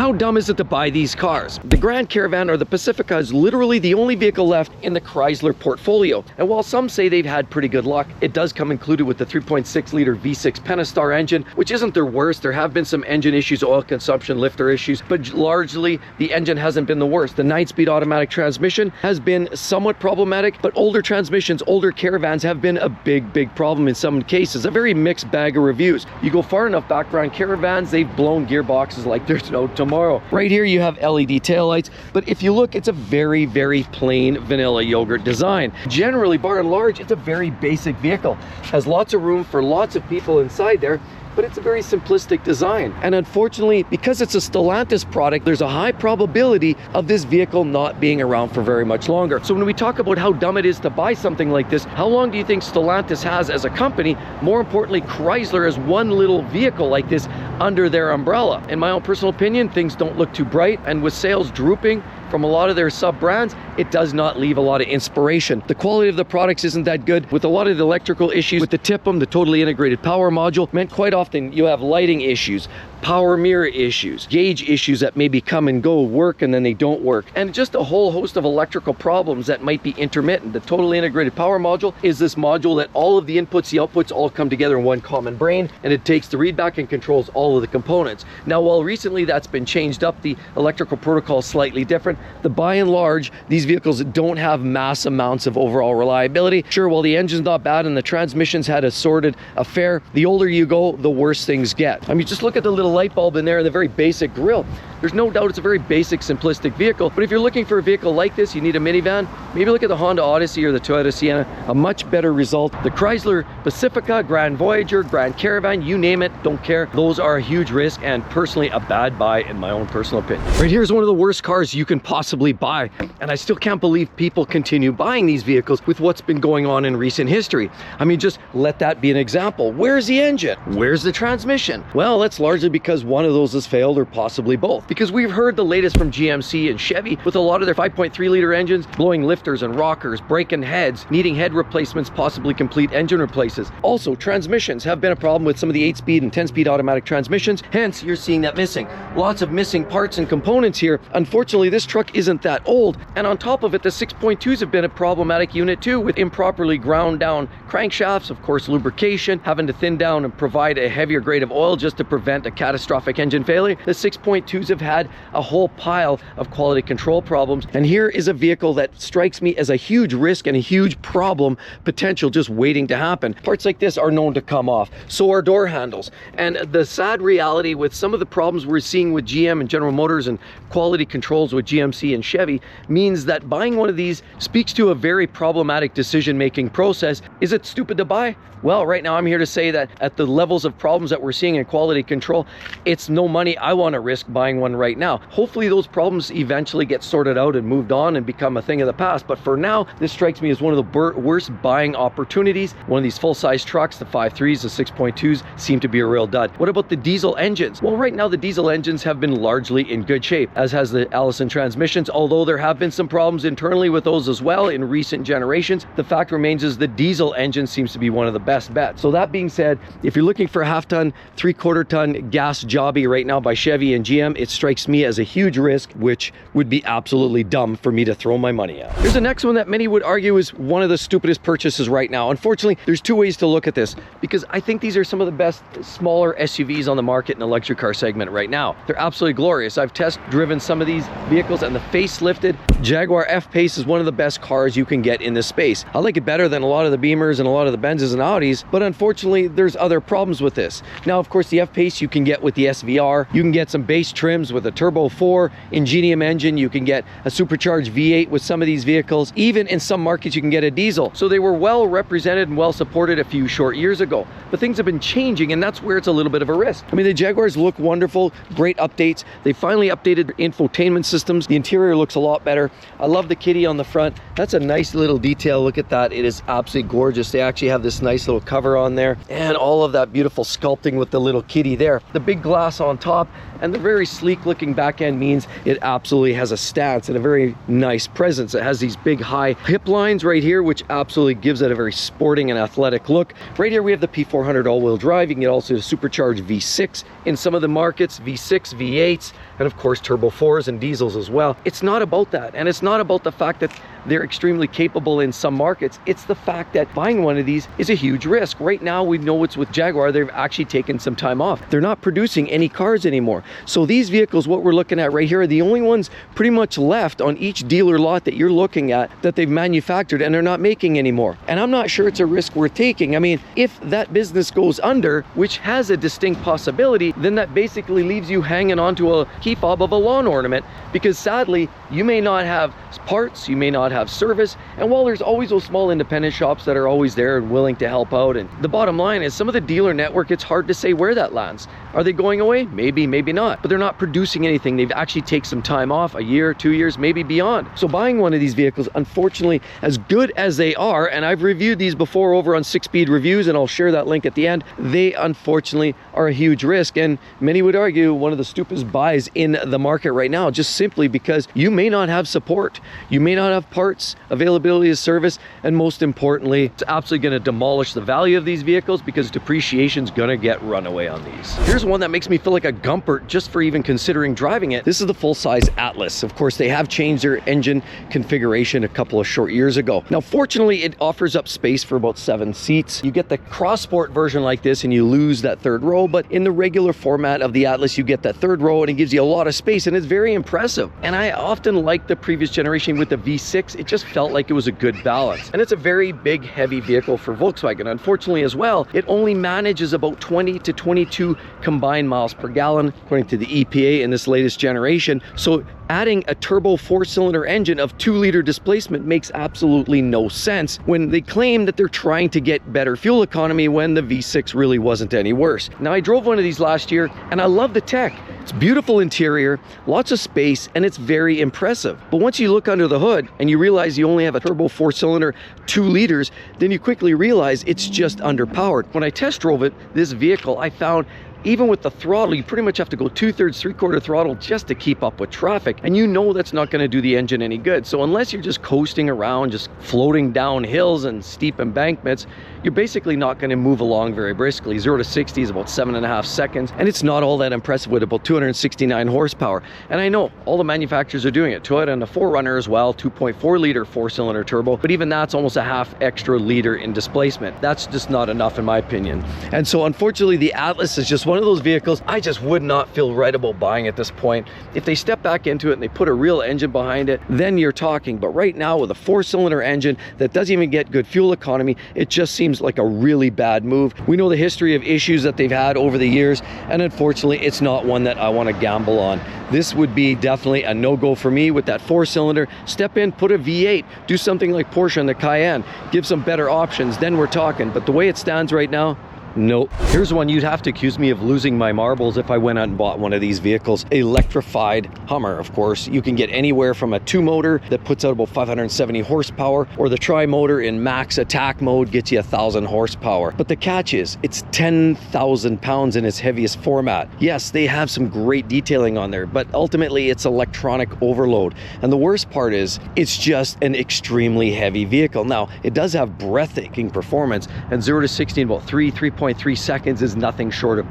How dumb is it to buy these cars? The Grand Caravan or the Pacifica is literally the only vehicle left in the Chrysler portfolio. And while some say they've had pretty good luck, it does come included with the 3.6 liter V6 pentastar engine, which isn't their worst. There have been some engine issues, oil consumption, lifter issues, but largely the engine hasn't been the worst. The 9-speed automatic transmission has been somewhat problematic, but older transmissions, older Caravans have been a big problem in some cases. A very mixed bag of reviews. You go far enough back, Grand Caravans, they've blown gearboxes like there's no tomorrow. Right here you have LED taillights, but if you look, it's a very plain vanilla yogurt design. Generally, by and large, it's a very basic vehicle. Has lots of room for lots of people inside there, but it's a very simplistic design. And unfortunately, because it's a Stellantis product, there's a high probability of this vehicle not being around for very much longer. So when we talk about how dumb it is to buy something like this, how long do you think Stellantis has as a company? More importantly, Chrysler has one little vehicle like this under their umbrella. In my own personal opinion, things don't look too bright, and with sales drooping from a lot of their sub-brands, it does not leave a lot of inspiration. The quality of the products isn't that good. With a lot of the electrical issues with the TIPM, the totally integrated power module, meant quite often you have lighting issues, power mirror issues, gauge issues that maybe come and go, work and then they don't work, and just a whole host of electrical problems that might be intermittent. The totally integrated power module is this module that all of the inputs, the outputs all come together in one common brain, and it takes the readback and controls all of the components. Now, while recently that's been changed up, the electrical protocol is slightly different. By and large, these vehicles don't have mass amounts of overall reliability. Sure, while the engine's not bad and the transmissions had a sorted affair, the older you go, the worse things get. I mean, just look at the little light bulb in there and the very basic grille. There's no doubt it's a very basic, simplistic vehicle, but if you're looking for a vehicle like this, you need a minivan, maybe look at the Honda Odyssey or the Toyota Sienna, a much better result. The Chrysler Pacifica, Grand Voyager, Grand Caravan, you name it, don't care. Those are a huge risk and personally a bad buy in my own personal opinion. Right here is one of the worst cars you can possibly buy, and I still can't believe people continue buying these vehicles with what's been going on in recent history. I mean, just let that be an example. Where's the engine? Where's the transmission? Well, that's largely because one of those has failed, or possibly both. Because we've heard the latest from GMC and Chevy with a lot of their 5.3 liter engines blowing lifters and rockers, breaking heads, needing head replacements, possibly complete engine replaces. Also, transmissions have been a problem with some of the 8-speed and 10-speed automatic transmissions, hence you're seeing that missing. Lots of missing parts and components here. Unfortunately, this truck isn't that old, and on top of it, the 6.2s have been a problematic unit too, with improperly ground down crankshafts, of course lubrication, having to thin down and provide a heavier grade of oil just to prevent a catastrophic engine failure. The 6.2s have had a whole pile of quality control problems, and here is a vehicle that strikes me as a huge risk and a huge problem potential just waiting to happen. Parts like this are known to come off, so are door handles, and the sad reality with some of the problems we're seeing with GM and General Motors and quality controls with GMC and Chevy means that buying one of these speaks to a very problematic decision-making process. Is it stupid to buy? Well, right now I'm here to say that at the levels of problems that we're seeing in quality control, it's no money I want to risk buying one right now. Hopefully those problems eventually get sorted out and moved on and become a thing of the past, but for now, this strikes me as one of the worst buying opportunities. One of these full-size trucks, the 5.3s, the 6.2s, seem to be a real dud. What about the diesel engines? Well, right now the diesel engines have been largely in good shape, as has the Allison transmissions, although there have been some problems internally with those as well in recent generations. The fact remains is the diesel engine seems to be one of the best bets. So that being said, if you're looking for a half-ton, three-quarter-ton gas jobby right now by Chevy and GM, it strikes me as a huge risk, which would be absolutely dumb for me to throw my money at. Here's the next one that many would argue is one of the stupidest purchases right now. Unfortunately, there's two ways to look at this, because I think these are some of the best smaller SUVs on the market in the luxury car segment right now. They're absolutely glorious. I've test driven some of these vehicles, and the facelifted Jaguar F-Pace is one of the best cars you can get in this space. I like it better than a lot of the Beamers and a lot of the Benzes and Audis, but unfortunately there's other problems with this. Now, of course, the F-Pace you can get with the SVR. You can get some base trims with a turbo 4 Ingenium engine. You can get a supercharged V8 with some of these vehicles. Even in some markets you can get a diesel. So they were well represented and well supported a few short years ago, but things have been changing, and that's where it's a little bit of a risk. I mean, the Jaguars look wonderful, great updates. They finally updated infotainment systems. The interior looks a lot better. I love the kitty on the front. That's a nice little detail. Look at that. It is absolutely gorgeous. They actually have this nice little cover on there, and all of that beautiful sculpting with the little kitty there. The big glass on top and the very sleek looking back end means it absolutely has a stance and a very nice presence. It has these big high hip lines right here, which absolutely gives it a very sporting and athletic look. Right here we have the P400 all-wheel drive. You can get also a supercharged V6 in some of the markets, V6, V8s. and of course turbo 4s and diesels as well. It's not about that, and it's not about the fact that they're extremely capable in some markets. It's the fact that buying one of these is a huge risk. Right now, we know it's with Jaguar. They've actually taken some time off. They're not producing any cars anymore. So these vehicles, what we're looking at right here, are the only ones pretty much left on each dealer lot that you're looking at that they've manufactured and they're not making anymore. And I'm not sure it's a risk worth taking. I mean, if that business goes under, which has a distinct possibility, then that basically leaves you hanging onto a key fob of a lawn ornament, because sadly, you may not have parts, you may not have service, and while there's always those small independent shops that are always there and willing to help out, and the bottom line is some of the dealer network, it's hard to say where that lands. Are they going away? Maybe, maybe not, but they're not producing anything. They've actually taken some time off, a year, 2 years, maybe beyond. So buying one of these vehicles, unfortunately, as good as they are, and I've reviewed these before over on 6Speed Reviews, and I'll share that link at the end, they unfortunately are a huge risk, and many would argue one of the stupidest buys in the market right now, just simply because you may not have support, you may not have parts, availability of service, and most importantly, it's absolutely going to demolish the value of these vehicles because depreciation is going to get runaway on these. Here's one that makes me feel like a gumpert just for even considering driving it. This is the full-size Atlas. Of course, they have changed their engine configuration a couple of short years ago. Now, fortunately, it offers up space for about 7 seats. You get the Cross Sport version like this and you lose that third row, but in the regular format of the Atlas, you get that third row and it gives you a lot of space, and it's very impressive. And I often liked the previous generation with the V6. It just felt like it was a good balance. And it's a very big, heavy vehicle for Volkswagen. Unfortunately as well, it only manages about 20 to 22 combined miles per gallon, according to the EPA in this latest generation. So adding a turbo 4-cylinder engine of 2-liter displacement makes absolutely no sense when they claim that they're trying to get better fuel economy when the V6 really wasn't any worse. Now, I drove one of these last year and I love the tech. It's beautiful interior, lots of space, and it's very impressive. But once you look under the hood and you realize you only have a turbo 4-cylinder 2 liters, then you quickly realize it's just underpowered. When I test drove it, this vehicle, I found even with the throttle, you pretty much have to go 2/3, 3/4 throttle just to keep up with traffic. And you know that's not going to do the engine any good. So unless you're just coasting around, just floating down hills and steep embankments, you're basically not going to move along very briskly. 0 to 60 is about 7.5 seconds. And it's not all that impressive with about 269 horsepower. And I know all the manufacturers are doing it. Toyota and the 4Runner as well, 2.4-liter 4-cylinder turbo. But even that's almost a half extra liter in displacement. That's just not enough in my opinion. And so unfortunately, the Atlas is just one of those vehicles I just would not feel right about buying at this point. If they step back into it and they put a real engine behind it, then you're talking. But right now, with a 4-cylinder engine that doesn't even get good fuel economy, it just seems like a really bad move. We know the history of issues that they've had over the years, and unfortunately, it's not one that I want to gamble on. This would be definitely a no-go for me with that 4-cylinder. Step in, put a V8, do something like Porsche and the Cayenne, give some better options, then we're talking. But the way it stands right now, nope. Here's one you'd have to accuse me of losing my marbles if I went out and bought one of these vehicles. Electrified Hummer, of course. You can get anywhere from a 2-motor that puts out about 570 horsepower, or the tri-motor in max attack mode gets you 1,000 horsepower. But the catch is, it's 10,000 pounds in its heaviest format. Yes, they have some great detailing on there, but ultimately it's electronic overload. And the worst part is, it's just an extremely heavy vehicle. Now, it does have breathtaking performance, and 0 to 60 in about 3.3 seconds is nothing short of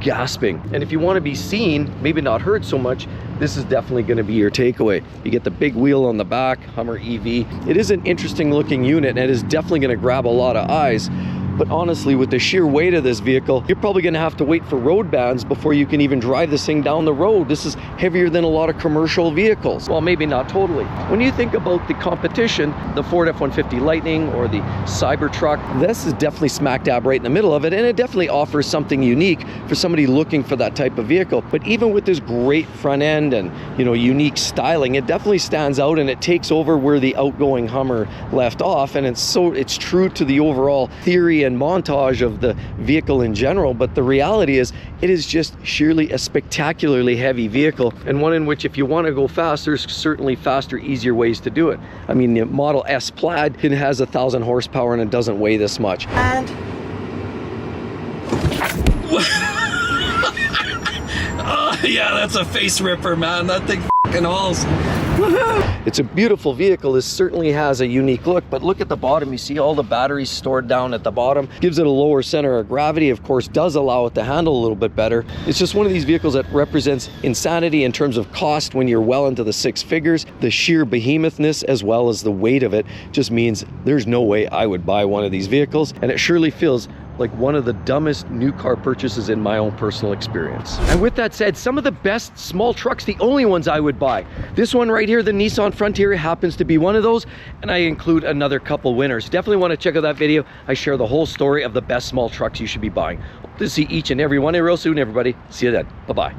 gasping. And if you want to be seen, maybe not heard so much, this is definitely going to be your takeaway. You get the big wheel on the back, Hummer EV. It is an interesting looking unit, and it is definitely going to grab a lot of eyes. But honestly, with the sheer weight of this vehicle, you're probably going to have to wait for road bans before you can even drive this thing down the road. This is heavier than a lot of commercial vehicles. Well, maybe not totally. When you think about the competition, the Ford F-150 Lightning or the Cybertruck, this is definitely smack dab right in the middle of it, and it definitely offers something unique for somebody looking for that type of vehicle. But even with this great front end and, you know, unique styling, it definitely stands out, and it takes over where the outgoing Hummer left off, and it's true to the overall theory and montage of the vehicle in general. But the reality is, it is just sheerly a spectacularly heavy vehicle, and one in which if you want to go fast, there's certainly faster, easier ways to do it. I mean, the Model S Plaid has 1,000 horsepower and it doesn't weigh this much. And oh, yeah, that's a face ripper, man. That thing fucking holes. It's a beautiful vehicle. This certainly has a unique look, but look at the bottom. You see all the batteries stored down at the bottom. Gives it a lower center of gravity, of course, does allow it to handle a little bit better. It's just one of these vehicles that represents insanity in terms of cost when you're well into the six figures. The sheer behemouthness as well as the weight of it just means there's no way I would buy one of these vehicles, and it surely feels like one of the dumbest new car purchases in my own personal experience. And with that said, some of the best small trucks, the only ones I would buy. This one right here, the Nissan Frontier, happens to be one of those, and I include another couple winners. Definitely want to check out that video. I share the whole story of the best small trucks you should be buying. Hope to see each and every one real soon, everybody. See you then. Bye-bye.